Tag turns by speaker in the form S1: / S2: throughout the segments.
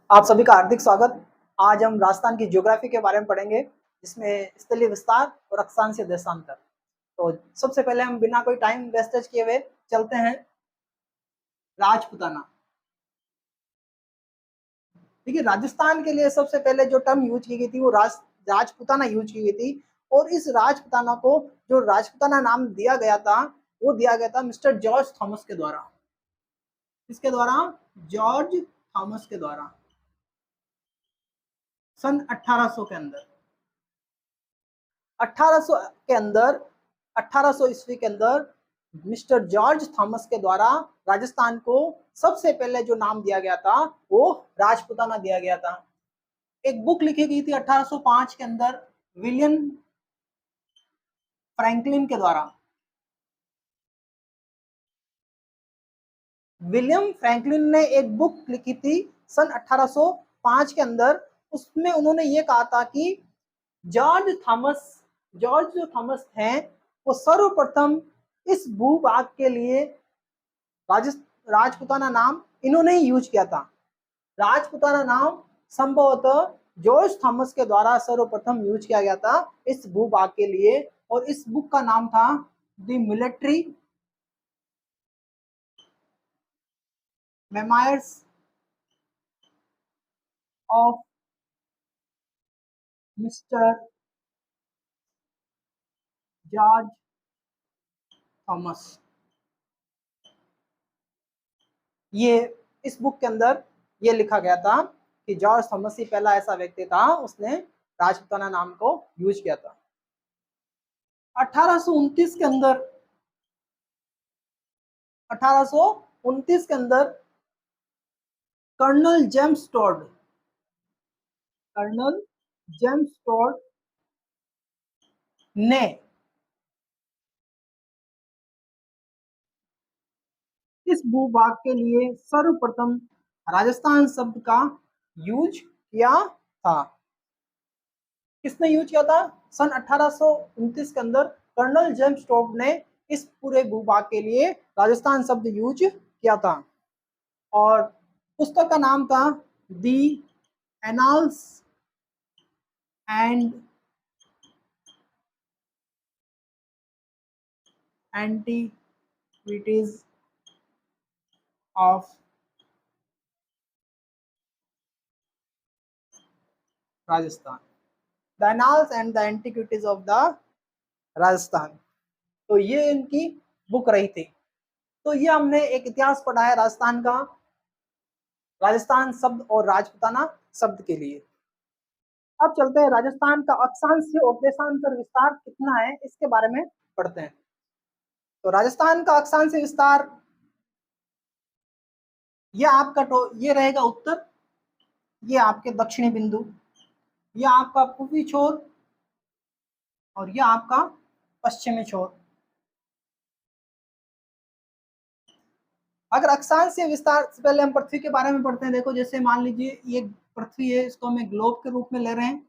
S1: आप सभी का हार्दिक स्वागत। आज हम राजस्थान की ज्योग्राफी के बारे में पढ़ेंगे, जिसमें स्थलीय विस्तार और अक्षांशीय देशांतर। तो सबसे पहले हम बिना कोई टाइम वेस्टेज किए हुए चलते हैं राजपुताना। देखिए, राजस्थान के लिए सबसे पहले जो टर्म यूज की गई थी वो राजपुताना यूज की गई थी। और इस राजपुताना को जो राजपुताना नाम दिया गया था वो दिया गया था मिस्टर जॉर्ज थॉमस के द्वारा। किसके द्वारा? जॉर्ज थॉमस के द्वारा, सन 1800 के अंदर। 1800 के अंदर 1800 ईस्वी के अंदर मिस्टर जॉर्ज थॉमस के द्वारा राजस्थान को सबसे पहले जो नाम दिया गया था वो राजपुताना दिया गया था। एक बुक लिखी गई थी 1805 के अंदर विलियम फ्रैंकलिन के द्वारा। विलियम फ्रैंकलिन ने एक बुक लिखी थी सन 1805 के अंदर। उसमें उन्होंने ये कहा था कि जॉर्ज जो थॉमस हैं वो सर्वप्रथम इस भूभाग के लिए राजपुताना नाम इन्होंने ही यूज किया था। राजपुताना नाम संभवतः जॉर्ज थॉमस के द्वारा सर्वप्रथम यूज किया गया था इस भूभाग के लिए। और इस बुक का नाम था the military memoirs of mister George Thomas. ये इस बुक के अंदर ये लिखा गया था कि जॉर्ज थॉमस ही पहला ऐसा व्यक्ति था उसने राजपुताना नाम को यूज किया था। 1829 के अंदर 1829 के अंदर colonel James Tod colonel James Tod ने इस भूभाग के लिए सर्वप्रथम राजस्थान शब्द का यूज किया था। किसने यूज किया था? सन 1829 के अंदर कर्नल जेम्स टॉड ने इस पूरे भूभाग के लिए राजस्थान शब्द यूज किया था। और पुस्तक का नाम था the annals and antiquities of Rajasthan. The annals and the antiquities of the Rajasthan. तो ये इनकी बुक रही थी। तो ये हमने एक इतिहास पढ़ा है राजस्थान का, राजस्थान शब्द और राजपुताना शब्द के लिए। अब चलते हैं राजस्थान का अक्षांशीय और देशांतर विस्तार कितना है इसके बारे में पढ़ते हैं। तो राजस्थान का अक्षांशीय विस्तार ये आपका ये रहेगा उत्तर, ये आपके दक्षिणी बिंदु, ये आपका पूर्वी छोर और ये आपका पश्चिमी छोर। अगर अक्षांशीय विस्तार से पहले हम पृथ्वी के बारे में पढ़ते हैं। देखो, जैसे मान लीजिए ये पृथ्वी है, इसको हम ग्लोब के रूप में ले रहे हैं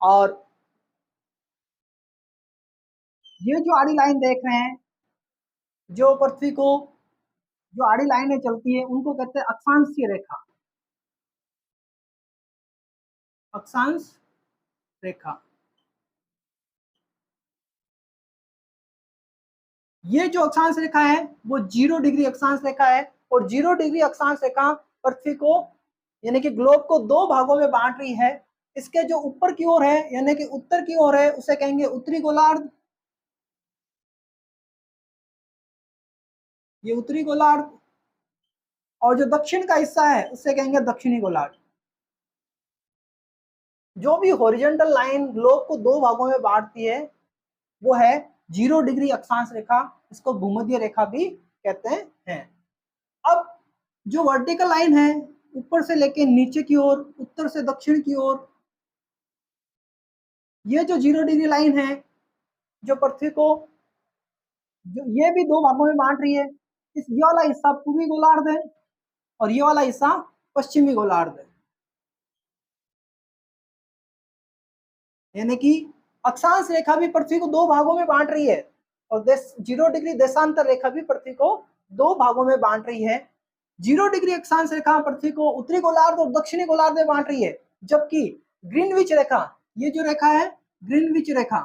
S1: और ये जो आड़ी लाइन देख रहे हैं, जो पृथ्वी को जो आड़ी लाइनें चलती है उनको कहते हैं अक्षांशीय रेखा। अक्षांश रेखा, ये जो अक्षांश रेखा है वो 0 डिग्री अक्षांश रेखा है। और 0 डिग्री अक्षांश रेखा पृथ्वी को यानी कि ग्लोब को दो भागों में बांट रही है। इसके जो ऊपर की ओर है यानी कि उत्तर की ओर है उसे कहेंगे उत्तरी गोलार्ध, ये उत्तरी गोलार्ध। और जो दक्षिण का हिस्सा है उसे कहेंगे दक्षिणी गोलार्ध। जो भी हॉरिजॉन्टल लाइन ग्लोब को दो भागों में बांटती है वो है 0 डिग्री अक्षांश रेखा, इसको भूमध्य रेखा भी कहते हैं। अब जो वर्टिकल लाइन है ऊपर से लेके नीचे की ओर, उत्तर से दक्षिण की ओर, ये जो 0 डिग्री लाइन है जो पृथ्वी को जो ये भी दो भागों में बांट रही है। इस ये वाला हिस्सा पूर्वी गोलार्ध है और ये वाला हिस्सा पश्चिमी गोलार्ध है। यानी कि अक्षांश रेखा भी पृथ्वी को दो भागों में बांट रही है और 0 डिग्री देशांतर रेखा भी पृथ्वी को दो भागों में बांट रही है। 0 डिग्री अक्षांश रेखा पृथ्वी को उत्तरी गोलार्ध और दक्षिणी गोलार्ध में बांट रही है, जबकि ग्रीनविच रेखा, ये जो रेखा है ग्रीनविच रेखा,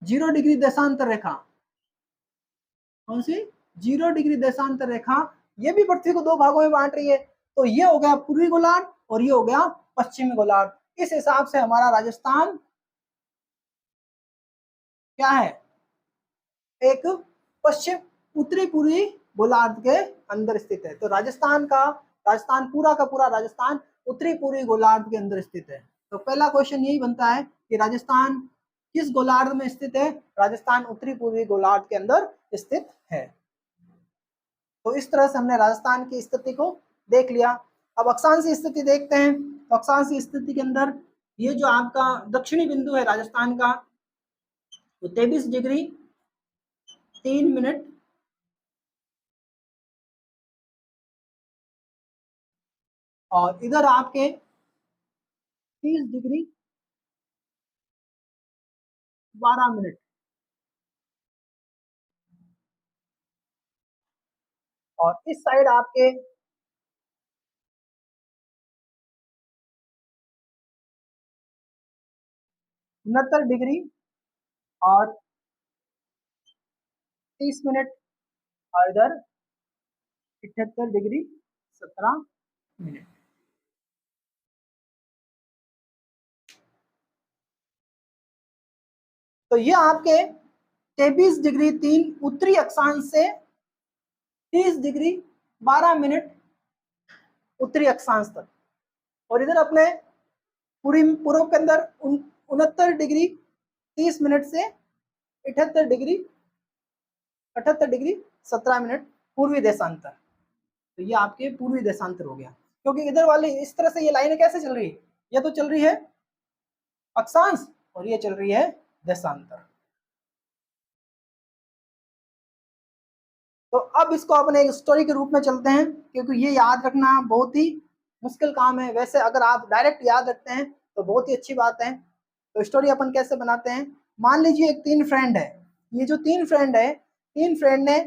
S1: 0 डिग्री देशांतर रेखा, कौन सी 0 डिग्री देशांतर रेखा, ये भी पृथ्वी को दो भागों में बांट रही है। तो ये हो गया पूर्वी गोलार्ध और ये हो गया पश्चिमी गोलार्ध। इस हिसाब से हमारा राजस्थान क्या है, एक पश्चिम उत्तरी पूर्वी गोलार्ध के अंदर स्थित है। तो राजस्थान पूरा का पूरा राजस्थान उत्तरी पूर्वी गोलार्ध के अंदर स्थित है। तो पहला क्वेश्चन यही बनता है कि राजस्थान किस गोलार्ध में स्थित है? राजस्थान उत्तरी पूर्वी गोलार्ध के अंदर स्थित है। तो इस तरह से हमने राजस्थान की स्थिति को देख लिया। अब अक्षांशीय स्थिति देखते हैं। तो अक्षांशीय स्थिति के अंदर ये जो आपका दक्षिणी बिंदु है राजस्थान का, तो 23 डिग्री 3 मिनट और इधर आपके 30 डिग्री 12 मिनट, और इस साइड आपके 69 डिग्री और 30 मिनट, और इधर 78 डिग्री 17 मिनट। तो ये आपके 23 डिग्री 3 उत्तरी अक्षांश से 30 डिग्री 12 मिनट उत्तरी अक्षांश तक, और इधर अपने पूरी पूर्व के अंदर 69 डिग्री 30 मिनट से 78 डिग्री 17 मिनट पूर्वी देशांतर। तो ये आपके पूर्वी देशांतर हो गया, क्योंकि इधर वाले इस तरह से ये लाइन कैसे चल रही है, ये तो चल रही है अक्षांश और ये चल रही है देशांतर। तो अब इसको अपने एक स्टोरी के रूप में चलते हैं, क्योंकि ये याद रखना बहुत ही मुश्किल काम है। वैसे अगर आप डायरेक्ट याद रखते हैं तो बहुत ही अच्छी बात है। तो स्टोरी अपन कैसे बनाते हैं, मान लीजिए एक 3 फ्रेंड है। ये जो 3 फ्रेंड है, 3 फ्रेंड ने,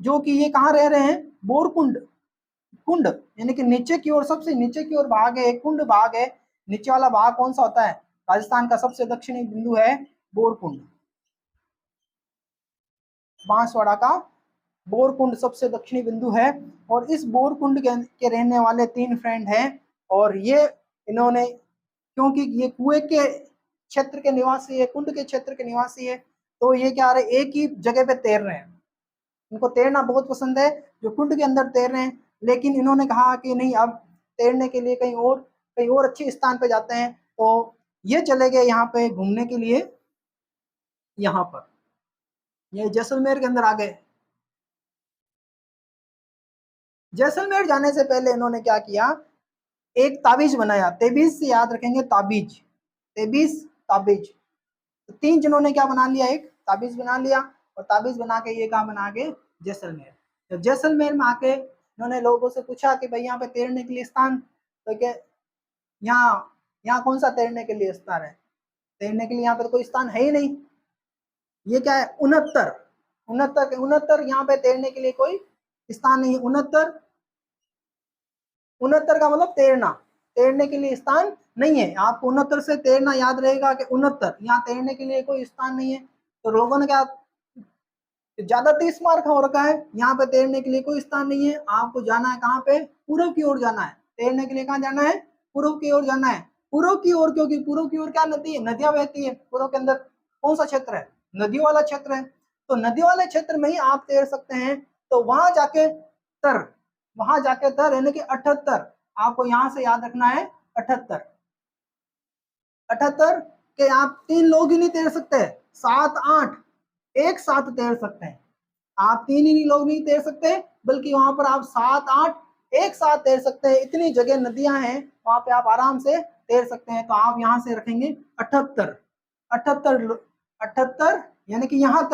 S1: जो कि ये कहाँ रह रहे हैं, बोरकुंड कुंड, यानी कि नीचे की ओर, सबसे नीचे की ओर भाग है, कुंड भाग है। नीचे वाला भाग कौन सा होता है, राजस्थान का सबसे दक्षिणी बिंदु है बोरकुंड, बांसवाड़ा का बोरकुंड सबसे दक्षिणी बिंदु है। और इस बोरकुंड के रहने वाले 3 फ्रेंड हैं, और ये इन्होंने, क्योंकि ये कुएं के क्षेत्र के निवासी है, कुंड के क्षेत्र के निवासी है, तो ये क्या रहे, एक ही जगह पे तैर रहे हैं। इनको तैरना बहुत पसंद है, जो कुंड के अंदर तैर रहे हैं। लेकिन इन्होंने कहा कि नहीं, अब तैरने के लिए कहीं और अच्छे स्थान पे जाते हैं। तो ये चले गए यहाँ पे घूमने के लिए, यहाँ पर ये जैसलमेर के अंदर आ गए। जैसलमेर जाने से पहले इन्होंने क्या किया, एक ताबीज बनाया। तेबीज से याद रखेंगे, ताबीज, तेबीज ताबीज। तो 3 जनों ने क्या बना लिया, एक ताबीज बना लिया, और ताबीज बना के ये कहाँ बना के, जैसलमेर। तो जैसलमेर में आके इन्होंने लोगों से पूछा कि भाई यहाँ पे तैरने के लिए स्थान, तो क्या यहाँ यहाँ कौन सा तैरने के लिए स्थान है, तैरने के लिए यहाँ पे तो कोई स्थान है ही नहीं। ये क्या है, 69 69 69 यहाँ पे तैरने के लिए कोई स्थान नहीं है। 69 69 का मतलब तैरना, तैरने के लिए स्थान नहीं है। आपको 69 से तैरना याद रहेगा कि 69 यहाँ तैरने के लिए कोई स्थान नहीं है। तो लोगों ने क्या, ज्यादा 30 मार्क हो रखा है, यहाँ पे तैरने के लिए कोई स्थान नहीं है, आपको जाना है कहाँ पे, पूर्व की ओर जाना है। तैरने के लिए कहाँ जाना है, पूर्व की ओर जाना है। पूर्व की ओर, क्योंकि पूर्व की ओर क्या नदी है, नदियां बहती है। पूर्व के अंदर कौन सा क्षेत्र है, नदियों वाला क्षेत्र है। तो नदी वाले क्षेत्र में ही आप तैर सकते हैं। तो वहां जाके तर, वहां जाके तर यानी कि 78, आपको यहाँ से याद रखना है 78। 78 के आप 3 लोग ही नहीं तैर सकते, 7 8 एक साथ तैर सकते हैं। आप 3 ही लोग नहीं तैर सकते, बल्कि वहां पर आप 7 8 एक साथ तैर सकते हैं। इतनी जगह नदियां हैं, वहां पे आप आराम से तैर सकते हैं। तो आप यहाँ से रखेंगे 78, 78 78, यानी कि यहाँ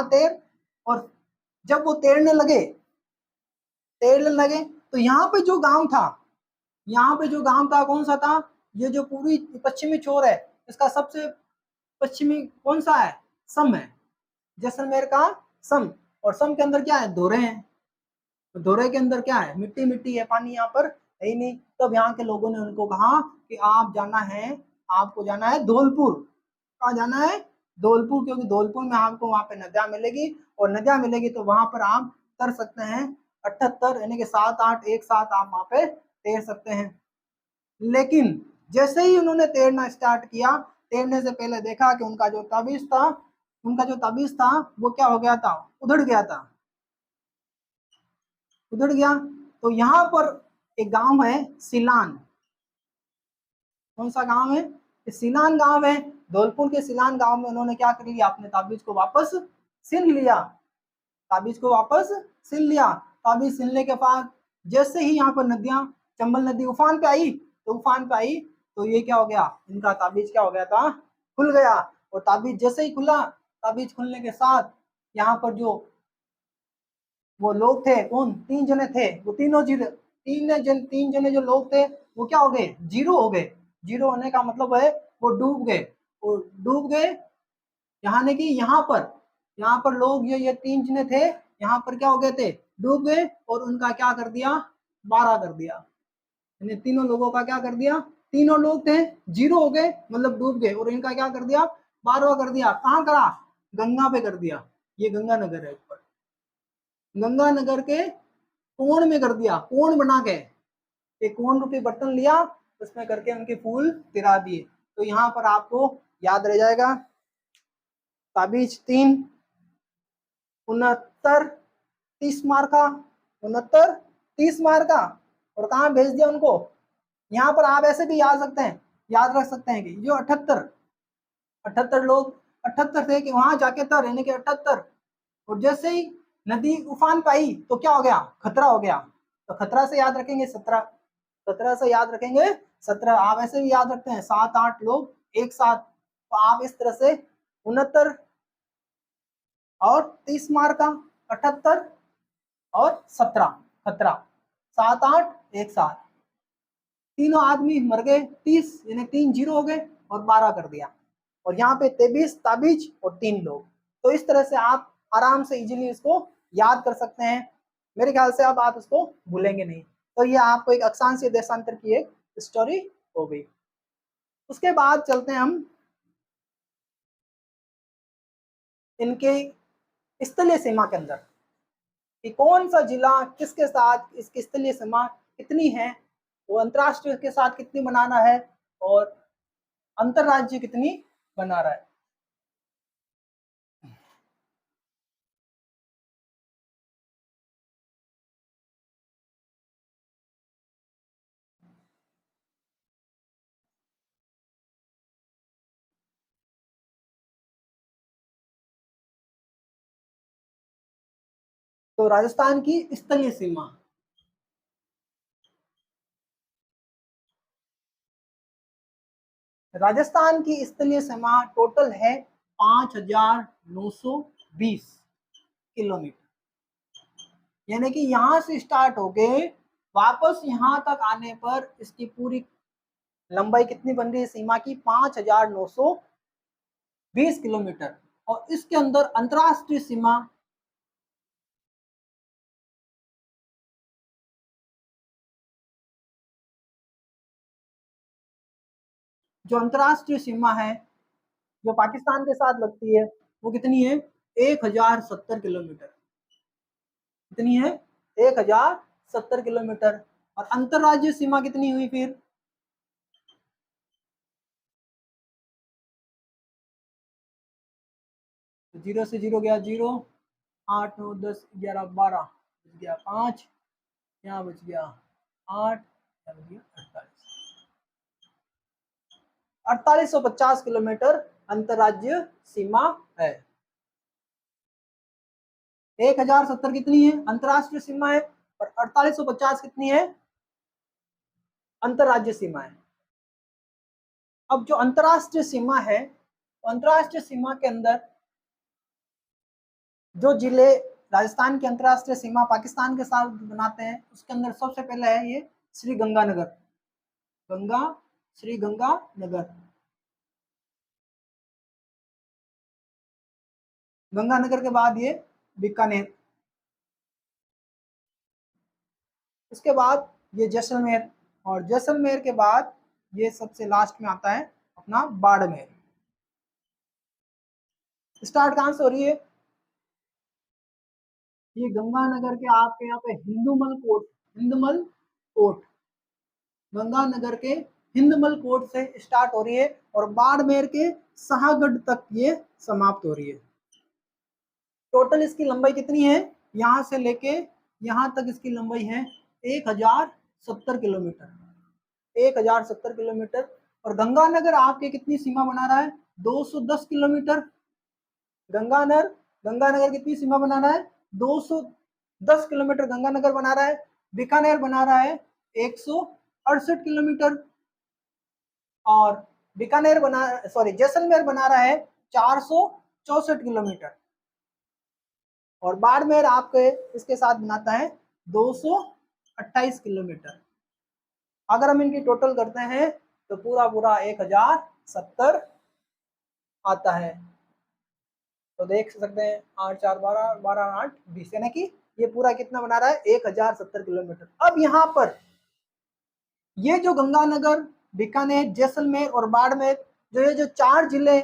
S1: तैर। और जब वो तैरने लगे तो यहाँ पे जो गांव था, यहाँ पे जो गांव था कौन सा था, ये जो पूरी पश्चिमी छोर है, इसका सबसे पश्चिमी कौन सा है, सम है। जैसलमेर का सम, और सम के अंदर क्या है, दोरे हैं, तो दोरे के अंदर क्या है, मिट्टी मिट्टी है, पानी यहाँ पर है ही नहीं। तब यहाँ के लोगों ने उनको कहा कि आप जाना है, आपको जाना है धौलपुर। कहाँ जाना है, धौलपुर, क्योंकि धौलपुर में आपको वहां पे नदियां मिलेगी, और नदियां मिलेगी तो वहां पर आप तर सकते हैं 78 यानी कि 7-8 एक साथ आप वहां पे तैर सकते हैं। लेकिन जैसे ही उन्होंने तैरना स्टार्ट किया, तैरने से पहले देखा कि उनका जो ताबीज था, वो क्या हो गया था, उधड़ गया था, उधड़ गया। तो यहाँ पर एक गांव है सिलान। कौन सा गांव है, सिलान गांव है। धौलपुर के सिलान गांव में उन्होंने क्या कर लिया, अपने ताबीज को वापस सिल लिया, ताबीज को वापस सिल लिया। ताबीज सिलने के बाद जैसे ही यहाँ पर नदियां, चंबल नदी उफान पे आई, तो ये क्या हो गया, इनका ताबीज क्या हो गया था, खुल गया। और ताबीज जैसे ही खुला, ताबीज खुलने के साथ यहाँ पर जो वो लोग थे, कौन, 3 जने थे, वो तीनों जीरो, 3 जने जो लोग थे वो क्या हो गए, जीरो हो गए। जीरो होने का मतलब है वो डूब गए, वो डूब गए। यहाँ की यहाँ पर लोग ये 3 जने थे, यहाँ पर क्या हो गए थे, डूब गए, और उनका क्या कर दिया, 12 कर दिया। यानी तीनों लोगों का क्या कर दिया, तीनों लोग थे जीरो हो गए मतलब डूब गए, और इनका क्या कर दिया, 12 कर दिया। कहाँ करा, गंगा पे कर दिया। ये गंगानगर है ऊपर, गंगानगर के कोण में कर दिया, कोण बना के एक कोण रूपी बर्तन लिया, उसमें करके उनके फूल तिरा दिए। तो यहाँ पर आपको याद रह जाएगा, ताबीज 3, 69, 30 मार का, 69, 30 मार का। और कहाँ भेज दिया उनको, यहाँ पर आप ऐसे भी याद रख सकते हैं कि जो 78 लोग 78 थे कि वहां जाके तर, यानी कि 78। और जैसे ही नदी उफान पाई तो क्या हो गया, खतरा हो गया। तो खतरा से याद रखेंगे 17, 17 से याद रखेंगे 17। आप ऐसे भी याद रखते हैं 7-8 लोग एक साथ, तो आप इस तरह से 69 और 30 मार का, 78 और 17 खतरा, 7-8 एक साथ, तीनों आदमी मर गए, 30 यानी 3 जीरो हो गए, और 12 कर दिया। और यहाँ पे 23 ताबीज और 3 लोग। तो इस तरह से आप आराम से इजीली इसको याद कर सकते हैं। मेरे ख्याल से अब आप इसको भूलेंगे नहीं। तो ये आपको एक अक्षांशीय देशांतर की एक स्टोरी हो गई। उसके बाद चलते हैं हम इनके स्थलीय सीमा के अंदर, कि कौन सा जिला किसके साथ इसकी स्थलीय सीमा कितनी है, वो अंतरराष्ट्रीय के साथ कितनी बनाना है, और अंतरराज्य कितनी बना रहा है। तो राजस्थान की स्थलीय सीमा, राजस्थान की स्थलीय सीमा टोटल है 5,920 किलोमीटर। यानी कि यहां से स्टार्ट हो गए, वापस यहां तक आने पर इसकी पूरी लंबाई कितनी बन रही है सीमा की, 5,920 किलोमीटर। और इसके अंदर अंतरराष्ट्रीय सीमा जो अंतरराष्ट्रीय सीमा है जो पाकिस्तान के साथ लगती है, वो कितनी है, 1,070 किलोमीटर। कितनी है, 1,070 किलोमीटर। और अंतरराज्यीय सीमा कितनी हुई फिर, तो 0 से 0 गया 0, 8 9 10 11 12 बच गया 5, यहाँ बच गया 8, यहाँ बच गया 48, 4850 किलोमीटर अंतरराज्यीय सीमा है। 1,070 कितनी है, अंतरराष्ट्रीय सीमा है, और 4850 कितनी है, अंतरराज्यीय सीमा है। अब जो अंतरराष्ट्रीय सीमा है, अंतरराष्ट्रीय सीमा के अंदर जो जिले राजस्थान की अंतरराष्ट्रीय सीमा पाकिस्तान के साथ बनाते हैं, उसके अंदर सबसे पहले है ये श्री गंगानगर, श्री गंगानगर। गंगानगर के बाद ये बीकानेर, इसके बाद ये जैसलमेर, और जैसलमेर के बाद ये सबसे लास्ट में आता है अपना बाड़मेर। स्टार्ट कहां से हो रही है? ये गंगानगर के आपके यहाँ पे हिंदुमल कोट, हिंदमल कोट, गंगानगर के हिंदमल कोट से स्टार्ट हो रही है और बाड़मेर के शाहगढ़ तक ये समाप्त हो रही है। टोटल इसकी लंबाई कितनी है? यहाँ से लेके यहाँ तक इसकी लंबाई है 1070 किलोमीटर, 1070 किलोमीटर। और गंगानगर आपके कितनी सीमा बना रहा है? 210 किलोमीटर। गंगानगर गंगानगर कितनी सीमा बना रहा है? 210 किलोमीटर गंगानगर बना रहा है। बीकानेर बना रहा है 168 किलोमीटर, और बीकानेर बना सॉरी जैसलमेर बना रहा है 464 किलोमीटर, और बाड़मेर आपके इसके साथ बनाता है 228 किलोमीटर। अगर हम इनकी टोटल करते हैं तो पूरा पूरा 1070 आता है। तो देख सकते हैं 8 4 12 12 8 20, यानी कि ये पूरा कितना बना रहा है? 1070 किलोमीटर। अब यहाँ पर ये जो गंगानगर, बीकानेर, जैसलमेर और बाड़मेर, जो ये जो 4 जिले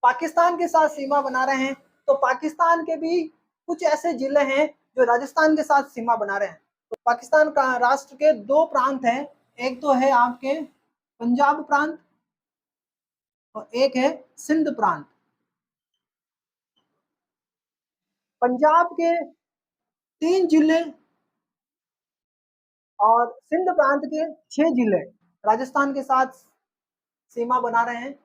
S1: पाकिस्तान के साथ सीमा बना रहे हैं, तो पाकिस्तान के भी कुछ ऐसे जिले हैं जो राजस्थान के साथ सीमा बना रहे हैं। तो पाकिस्तान का राष्ट्र के 2 प्रांत हैं, एक तो है आपके पंजाब प्रांत और एक है सिंध प्रांत। पंजाब के 3 जिले और सिंध प्रांत के 6 जिले राजस्थान के साथ सीमा बना रहे हैं।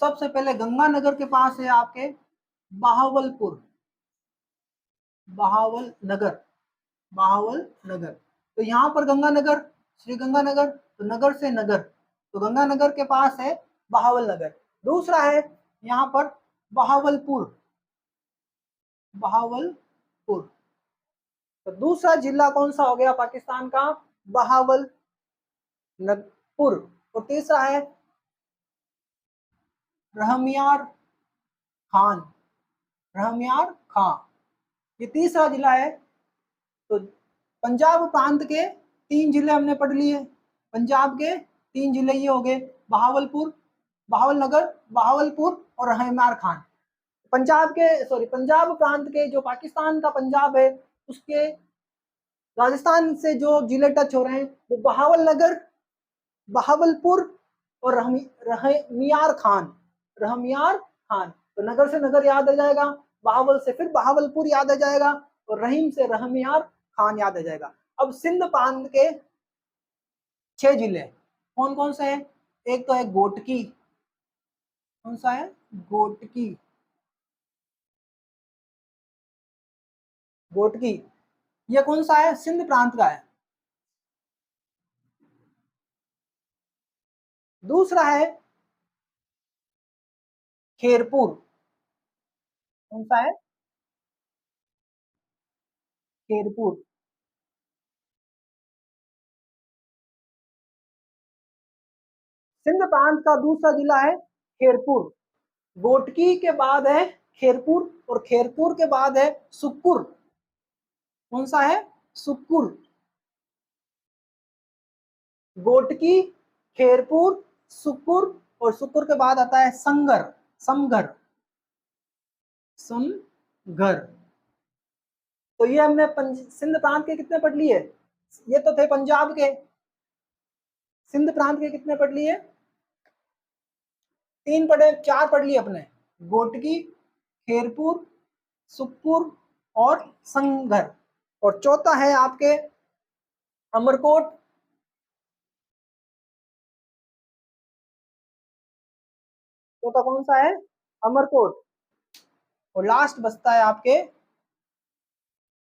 S1: सबसे पहले गंगानगर के पास है आपके बहावलपुर, बहावल नगर, बहावल नगर। तो यहाँ पर गंगानगर, श्री गंगानगर, तो नगर से नगर, तो गंगानगर के पास है बहावल नगर। दूसरा है यहाँ पर बहावलपुर, बहावलपुर। तो दूसरा जिला कौन सा हो गया पाकिस्तान का? बहावलपुर। और तीसरा है रहमियार खान, रहमियार खां, ये तीसरा जिला है। तो पंजाब प्रांत के 3 जिले हमने पढ़ लिए, पंजाब के 3 जिले ये हो गए बहावलपुर, बहावल नगर, बहावलपुर और रहमियार खान। पंजाब प्रांत के जो पाकिस्तान का पंजाब है उसके राजस्थान से जो जिले टच हो रहे हैं वो बहावल नगर, बहावलपुर और रहमियार खान, रहमियार खान। तो नगर से नगर याद आ जाएगा, बहावल से फिर बहावलपुर याद आ जाएगा, और रहीम से रहमियार खान याद आ जाएगा। अब सिंध प्रांत के 6 जिले कौन कौन से हैं? एक तो है गोटकी, कौन सा है? गोटकी, गोटकी, ये कौन सा है? सिंध प्रांत का है। दूसरा है खेरपुर, कौन सा है? खेरपुर। सिंध प्रांत का दूसरा जिला है खेरपुर। गोटकी के बाद है खेरपुर, और खेरपुर के बाद है सुक्कुर। कौन सा है? सुक्कुर। गोटकी, खेरपुर, सुक्कुर, और सुक्कुर के बाद आता है संगर, समगर, समगर। तो ये हमने सिंध प्रांत के कितने पढ़ लिए? ये तो थे पंजाब के। सिंध प्रांत के कितने पढ़ लिए? 3 पढ़े, 4 पढ़ लिए अपने, गोटकी, खेरपुर, सुखपुर और संगर। और चौथा है आपके अमरकोट, चौथा कौन सा है? अमरकोट। और लास्ट बचता है आपके,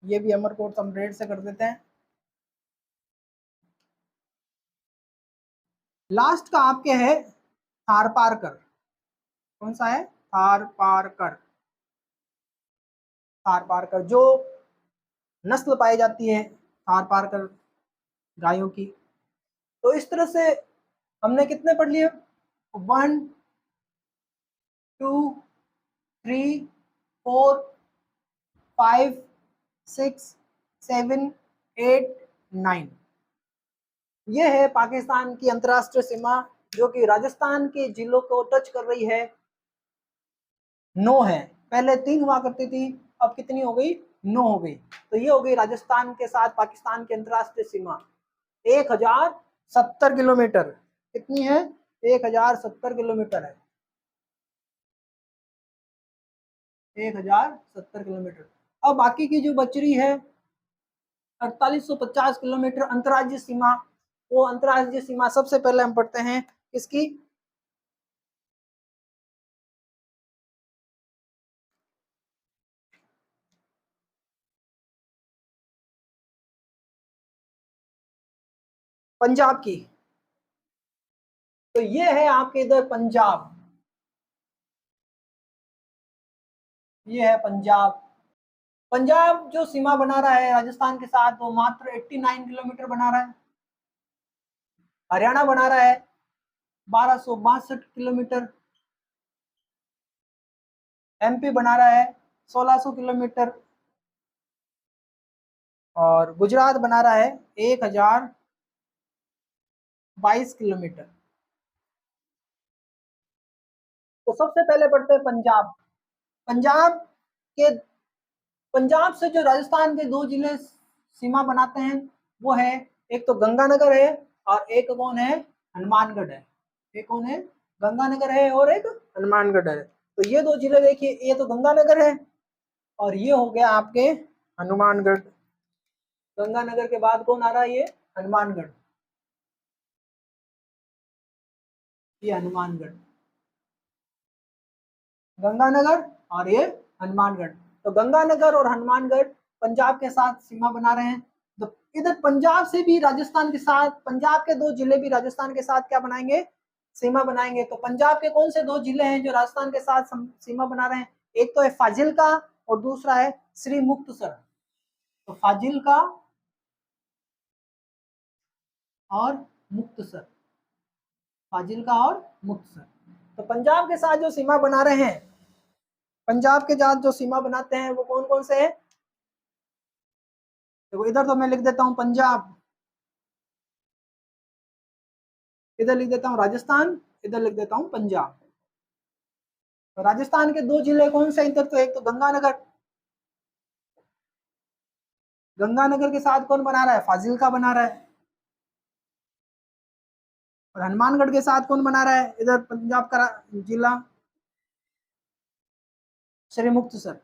S1: ये भी अमरकोट हम रेड से कर देते हैं। लास्ट का आपके है थारपारकर, कौन सा है? थारपारकर, थारपारकर जो नस्ल पाई जाती है थारपारकर गायों की। तो इस तरह से हमने कितने पढ़ लिए? 1 2 3 4 5 6 7 8 9। ये है पाकिस्तान की अंतरराष्ट्रीय सीमा जो कि राजस्थान के जिलों को टच कर रही है। 9 है, पहले 3 हुआ करती थी, अब कितनी हो गई? 9 हो गई। तो ये हो गई राजस्थान के साथ पाकिस्तान की अंतरराष्ट्रीय सीमा 1070 किलोमीटर। कितनी है? 1070 किलोमीटर है, 1070 किलोमीटर। अब बाकी की जो बच रही है 4850 किलोमीटर अंतर्राज्यीय सीमा, वो अंतर्राज्यीय सीमा सबसे पहले हम पढ़ते हैं किसकी? पंजाब की। तो ये है आपके इधर पंजाब, ये है पंजाब। पंजाब जो सीमा बना रहा है राजस्थान के साथ वो मात्र 89 किलोमीटर बना रहा है। हरियाणा बना रहा है 1262 किलोमीटर। एमपी बना रहा है 1600 किलोमीटर। और गुजरात बना रहा है 1022 किलोमीटर। तो सबसे पहले पढ़ते हैं पंजाब। पंजाब के पंजाब से जो राजस्थान के 2 जिले सीमा बनाते हैं वो है, एक तो गंगानगर है और एक कौन है? हनुमानगढ़ है। एक कौन है? गंगानगर है और एक हनुमानगढ़ है। तो ये 2 जिले देखिए, ये तो गंगानगर है और ये हो गया आपके हनुमानगढ़। गंगानगर के बाद कौन आ रहा है? ये हनुमानगढ़, ये हनुमानगढ़, गंगानगर और ये हनुमानगढ़। तो गंगानगर और हनुमानगढ़ पंजाब के साथ सीमा बना रहे हैं। तो इधर पंजाब से भी राजस्थान के साथ, पंजाब के 2 जिले भी राजस्थान के साथ क्या बनाएंगे? सीमा बनाएंगे। तो पंजाब के कौन से 2 जिले हैं जो राजस्थान के साथ सीमा बना रहे हैं? एक तो है फाजिल्का और दूसरा है श्री मुक्तसर। तो फाजिल्का और मुक्तसर, फाजिल्का और मुक्तसर। तो पंजाब के साथ जो सीमा बना रहे हैं, पंजाब के साथ जो सीमा बनाते हैं वो कौन कौन से हैं? तो इधर तो मैं लिख देता हूं पंजाब, इधर लिख देता हूं राजस्थान, इधर लिख देता हूं पंजाब। तो राजस्थान के 2 जिले कौन से? इधर तो एक तो गंगानगर, गंगानगर के साथ कौन बना रहा है? फाजिल्का बना रहा है। और हनुमानगढ़ के साथ कौन बना रहा है इधर पंजाब का जिला? श्री मुक्तसर।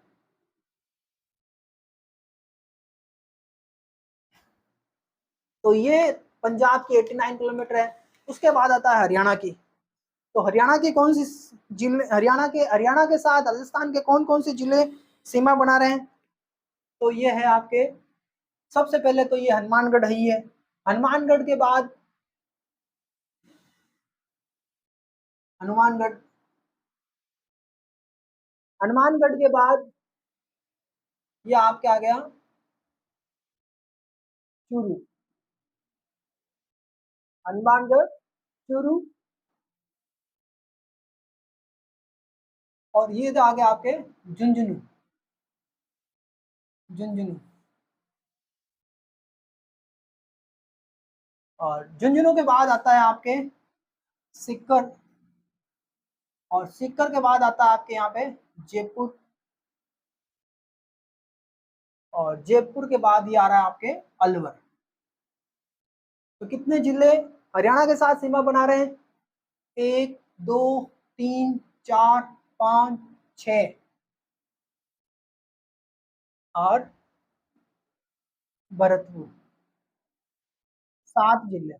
S1: तो ये पंजाब की 89 किलोमीटर है। उसके बाद आता है हरियाणा की। तो हरियाणा की कौन सी जिले, हरियाणा के साथ राजस्थान के कौन कौन से जिले सीमा बना रहे हैं? तो ये है आपके, सबसे पहले तो ये हनुमानगढ़ ही है। हनुमानगढ़ के बाद हनुमानगढ़, हनुमानगढ़ के बाद ये आपके आ गया चूरू। हनुमानगढ़, चूरू, और ये आ गया आपके झुंझुनू, झुंझुनू। और झुंझुनू के बाद आता है आपके सिक्कर, और सिक्कर के बाद आता है आपके यहाँ पे जयपुर, और जयपुर के बाद ये आ रहा है आपके अलवर। तो कितने जिले हरियाणा के साथ सीमा बना रहे हैं? 1 2 3 4 5 6 और भरतपुर, 7 जिले।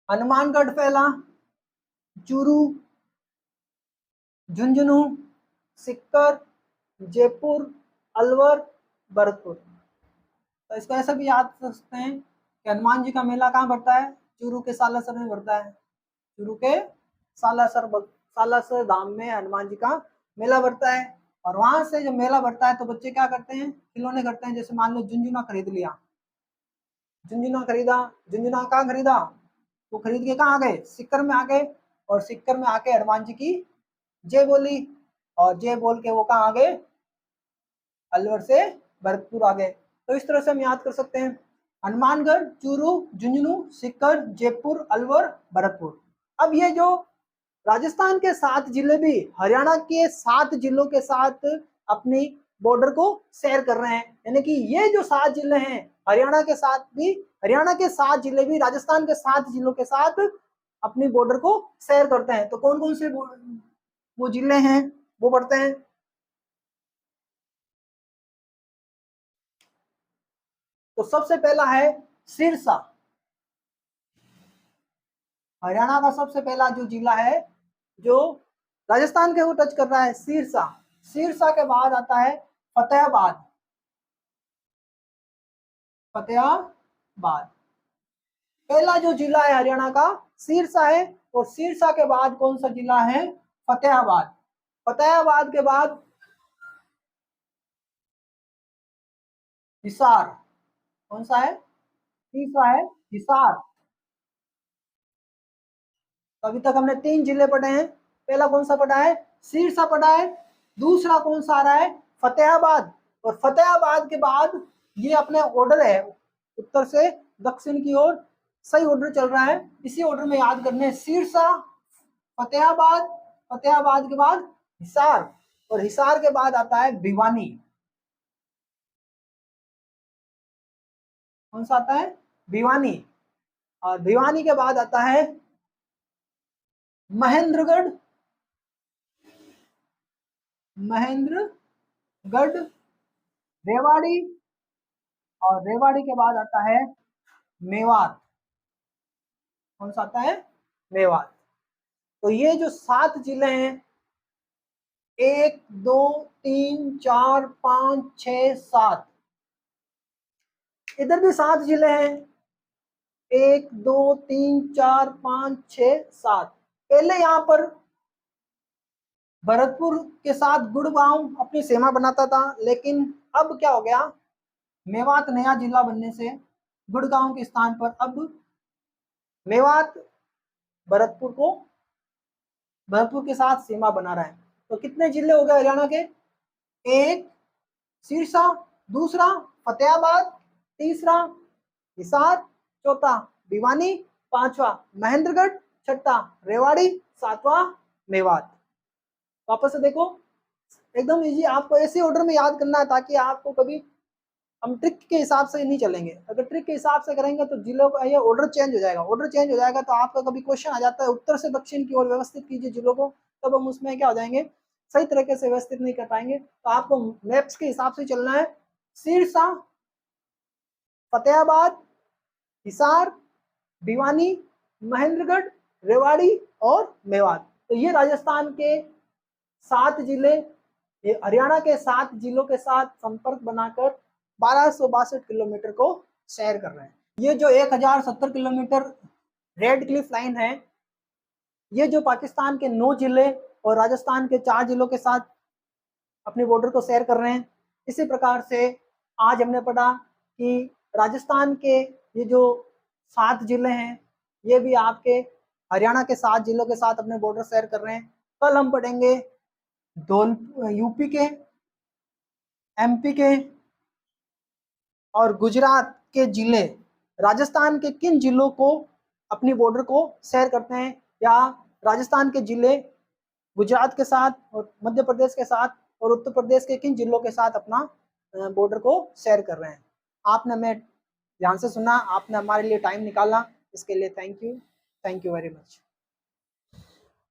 S1: हनुमानगढ़ पहला, चूरू, झुंझुनू, सिक्कर, जयपुर, अलवर, भरतपुर। तो इसको ऐसा भी याद कर सकते हैं कि हनुमान जी का मेला कहाँ बढ़ता है? चूरू के सालासर में बढ़ता है। चूरू के सालासर धाम में हनुमान जी का मेला बढ़ता है। और वहां से जब मेला बढ़ता है तो बच्चे क्या करते हैं? खिलौने करते हैं। जैसे मान लो झुंझुना खरीद लिया, झुंझुना खरीदा, झुंझुना कहाँ खरीदा? वो खरीद के कहाँ आ गए? सिक्कर में आ गए। और सिक्कर में आके हनुमान जी की जय बोली, और जय बोल के वो कहाँ आ गए? अलवर से भरतपुर आ गए। तो इस तरह से हम याद कर सकते हैं, हनुमानगढ़, चूरू, झुंझुनू, सीकर, जयपुर, अलवर, भरतपुर। अब ये जो राजस्थान के 7 जिले भी हरियाणा के 7 जिलों के साथ अपनी बॉर्डर को शेयर कर रहे हैं, यानी कि ये जो 7 जिले हैं हरियाणा के साथ भी, हरियाणा के 7 जिले भी राजस्थान के 7 जिलों के साथ अपनी बॉर्डर को शेयर करते हैं। तो कौन कौन से वो जिले हैं वो पढ़ते हैं। तो सबसे पहला है सिरसा, हरियाणा का सबसे पहला जो जिला है जो राजस्थान के वो टच कर रहा है, सिरसा। सिरसा के बाद आता है फतेहाबाद, फतेहाबाद पहला जो जिला है हरियाणा का सिरसा है, और सिरसा के बाद कौन सा जिला है, फतेहाबाद। फतेहाबाद के बाद हिसार, कौन सा है, तीसरा है हिसार। तो अभी तक हमने 3 जिले पढ़े हैं, पहला कौन सा पढ़ा है, सिरसा पढ़ा है, दूसरा कौन सा आ रहा है, फतेहाबाद, और फतेहाबाद के बाद ये अपने ऑर्डर है उत्तर से दक्षिण की ओर, सही ऑर्डर चल रहा है, इसी ऑर्डर में याद करने, सिरसा, फतेहाबाद, फतेहाबाद के बाद हिसार, और हिसार के बाद आता है भिवानी। कौन सा आता है, भिवानी, और भिवानी के बाद आता है महेंद्रगढ़, महेंद्रगढ़, रेवाड़ी, और रेवाड़ी के बाद आता है मेवात। कौन सा आता है, मेवात। तो ये जो 7 जिले हैं, 1 2 3 4 5 6 7, इधर भी 7 जिले हैं, 1 2 3 4 5 6 7। पहले यहाँ पर भरतपुर के साथ गुड़गांव अपनी सीमा बनाता था, लेकिन अब क्या हो गया, मेवात नया जिला बनने से गुड़गांव के स्थान पर अब मेवात भरतपुर के साथ सीमा बना रहा है। तो कितने जिले हो गए हरियाणा के, 1 सिरसा, दूसरा फतेहाबाद, तीसरा हिसार, चौथा भिवानी, पांचवा महेंद्रगढ़, छठा रेवाड़ी, सातवां मेवात। वापस से देखो, एकदम इजी, आपको ऐसे ऑर्डर में याद करना है ताकि आपको कभी, हम ट्रिक के हिसाब से नहीं चलेंगे, अगर ट्रिक के हिसाब से करेंगे तो जिलों का ये ऑर्डर चेंज हो जाएगा, ऑर्डर चेंज हो जाएगा तो आपका कभी क्वेश्चन आ जाता है उत्तर से दक्षिण की ओर व्यवस्थित कीजिए जिलों को, तब हम उसमें क्या हो जाएंगे, सही तरीके से व्यवस्थित नहीं कर पाएंगे। तो आपको मैप्स के हिसाब से चलना है, सिरसा, फतेहाबाद, हिसार, भिवानी, महेंद्रगढ़, रेवाड़ी और मेवात। तो ये राजस्थान के 7 जिले, ये हरियाणा के 7 जिलों के साथ संपर्क बनाकर 1262 किलोमीटर को शेयर कर रहे हैं। ये जो 1070 किलोमीटर रेड क्लिफ लाइन है, ये जो पाकिस्तान के 9 जिले और राजस्थान के 4 जिलों के साथ अपने बॉर्डर को शेयर कर रहे हैं। इसी प्रकार से आज हमने पढ़ा कि राजस्थान के ये जो 7 जिले हैं, ये भी आपके हरियाणा के 7 जिलों के साथ अपने बॉर्डर शेयर कर रहे हैं। कल हम पढ़ेंगे यूपी के, एमपी के और गुजरात के जिले राजस्थान के किन जिलों को अपनी बॉर्डर को शेयर करते हैं, या राजस्थान के जिले गुजरात के साथ और मध्य प्रदेश के साथ और उत्तर प्रदेश के किन जिलों के साथ अपना बॉर्डर को शेयर कर रहे हैं। आपने मैं ध्यान से सुना, आपने हमारे लिए टाइम निकाला, इसके लिए थैंक यू वेरी मच।